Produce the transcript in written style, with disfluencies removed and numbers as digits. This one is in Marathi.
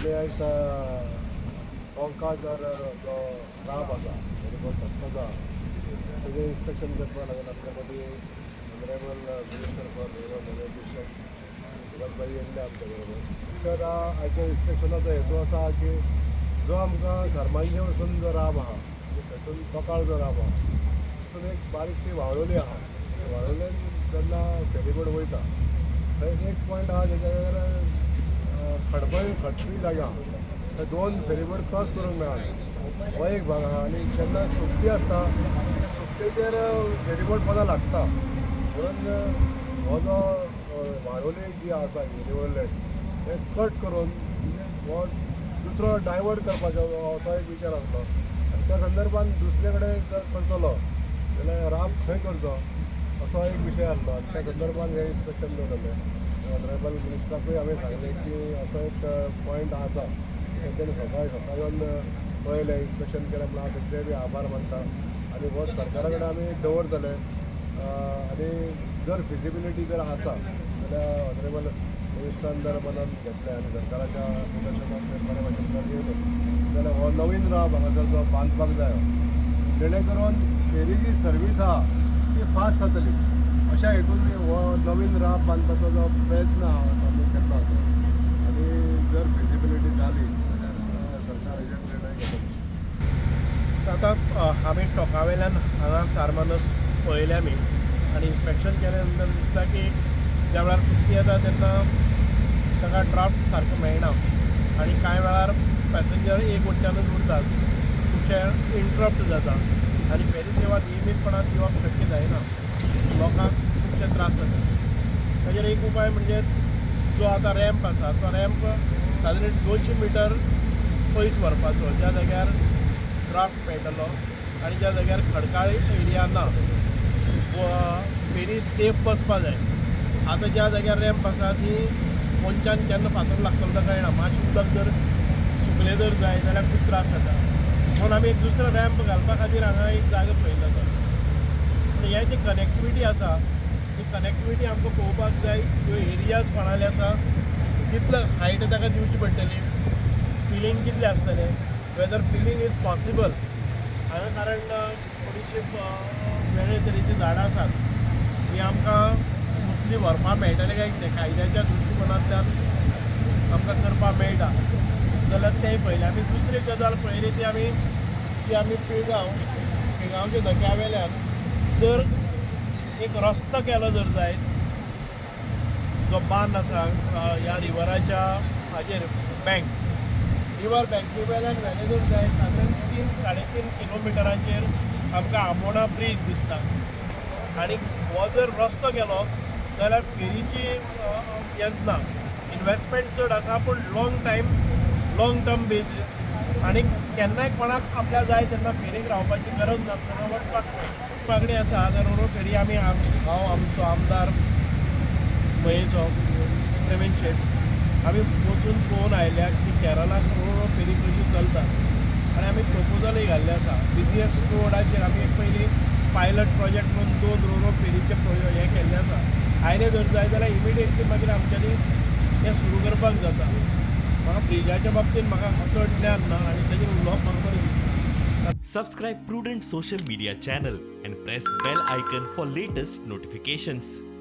आमी आयज टोंकाचो जो राब आसा फेरीबोट धक्को आसा तेजें इन्स्पेक्शन करपाक लागून आमच्या मदीं honourable minister for railway navigation सुभाषबाई येयल्ले आमच्या बरोबर. तर आयच्या इन्स्पेक्शनाचो हेतू आसा की जो आमकां सरमांजे वचून जो राब आहा थंयसून टोंकाळ जो राब आहा तितून एक बारीकशी व्हाळोली आहा. व्हाळोलेन जेन्ना फेरीबोट वयता थंय एक पॉयंट आहा जेच्या खडपळी जागा थंय 2 फेरीबोट क्रॉस करूंक मेळना हो एक भाग आहा. आनी जेन्ना सुकती आसता त्या सुकतेचेर फेरीबोट पदां लागता म्हणून हो जो व्हाळोली जी आसा रिवरलँड हे कट करून म्हणजे हो दुसरो डायवर्ट करपाचो असो एक विचार आसलो. आनी त्या संदर्भान दुसरे कडेन जर करतलो जाल्यार राब खंय करचो असो एक विशय आसलो. आनी त्या संदर्भान हे इन्स्पेक्शन दवरलें. ऑनरेबल मिनिस्टराकूय हांवें सांगलें की असो एक पॉयंट आसा तेंच्यांनी स्वता येवन पळयलें इन्स्पेक्शन केलें म्हणून हांव तेंचेय बी आभार मानता. आनी हो सरकारा कडेन आमी दवरतले. आनी जर फिजिबिलिटी जर आसा जाल्यार ऑनरेबल मिनिस्टरान जर मनान घेतलें आनी सरकाराच्या निदर्शनान जर बरे भाशेन जर येयलो जाल्यार हो नवीन राब हांगासर जो बांदपाक जायो जेणे करून फेरी जी सर्वीस आहा ती फास्ट जातली अशा हेतून हो नवीन राब बांदपाचो जो प्रयत्न आमी केल्लो आसा. आनी जर फिजिबिलिटी जाली जाल्यार सरकार हेजेर निर्णय घेतलो. आतां आमी टोंकावेल्यान हांगा सारमानस पळयलें आमी आनी इन्स्पेक्शन केल्या नंतर दिसता की ज्या वेळार सुकती येता तेन्ना ताका ड्राफ्ट सारको मेळना आनी कांय वेळार पॅसेंजर एक वटेच्यानूच उरतात खुबशे इंटरप्ट जाता आनी फेरी सेवा नियमीतपणान दिवप शक्य जायना. लोकांक खुबशे त्रास जाता. ताचेर एक उपाय म्हणजे जो आतां रॅम्प आसा तो रॅम्प सादारण 200 मिटर पयस व्हरपाचो ज्या जाग्यार ड्राफ्ट मेळटलो आनी ज्या जाग्यार खडकाळ एरिया ना फेरी सेफ बसपा जाय. आतां ज्या जाग्यार रॅम्प आसा ती पोंच्यान केन्ना फातर लागतलो तो कळना. मातशें उदक जर सुकलें जर जाय जाल्यार खूब त्रास जाता. म्हणून आमी एक दुसरो रॅम्प घालपा खातीर हांगा एक जागो पळयलो तो. हे जी कनेक्टिविटी आसा ती कनेक्टिविटी आमकां पळोवपाक जाय. ह्यो एरियाज कोणाले आसा कितलो हायट ताका दिवची पडटली फिलींग कितलें आसतलें वेदर फिलींग इज पॉसिबल. हांगा कारण थोडीशी वेगळे तरेची झाडां आसात ही आमकां स्मुथली व्हरपाक मेळटलें काय कितें कायद्याच्या दृश्टीकोनांतल्यान आमकां करपाक मेळटा जाल्यार तेंय पळयलें. आमी दुसरी गजाल पळयली ती आमी पिळगांवचे धक्या वेल्यान जर एक रस्तो केलो जर जायत जो बांद आसा ह्या रिवराच्या हाजेर रिवर बँकी वेल्यान वेले जर जायत सादारण 3-3.5 किलोमिटराचेर आमकां आमोणा ब्रीज दिसता. आनी हो जर रस्तो गेलो जाल्यार फेरीची यंत्रणा इन्वेस्टमेंट चड आसा पूण लॉंग टर्म बेजीस आनी केन्नाय कोणाक आपल्या जाय तेन्ना फेरीक रावपाची गरज नासतना वचपाक मागणी आसा. रोरो फेरी आमी हांव आमचो आमदार मयेचो प्रवीण शेट आमी वचून पळोवन आयल्यात की केरळाक रोरो फेरी कशी चलता आनी आमी प्रपोजलूय घाल्लें आसा. बिझीएस्ट रोडाचेर आमी एक पयली पायलट प्रोजेक्ट म्हणून 2 रोरो फेरीचे हें केल्लें आसा. आयले जर जाय जाल्यार इमिडिएटली मागीर आमच्यांनी हें सुरू करपाक जाता. म्हाका ब्रिजाच्या बाबतींत म्हाका चड ज्ञान ना आनी ताजेर उलोवप म्हाका बरें दिसता. Subscribe Prudent social media channel and press bell icon for latest notifications.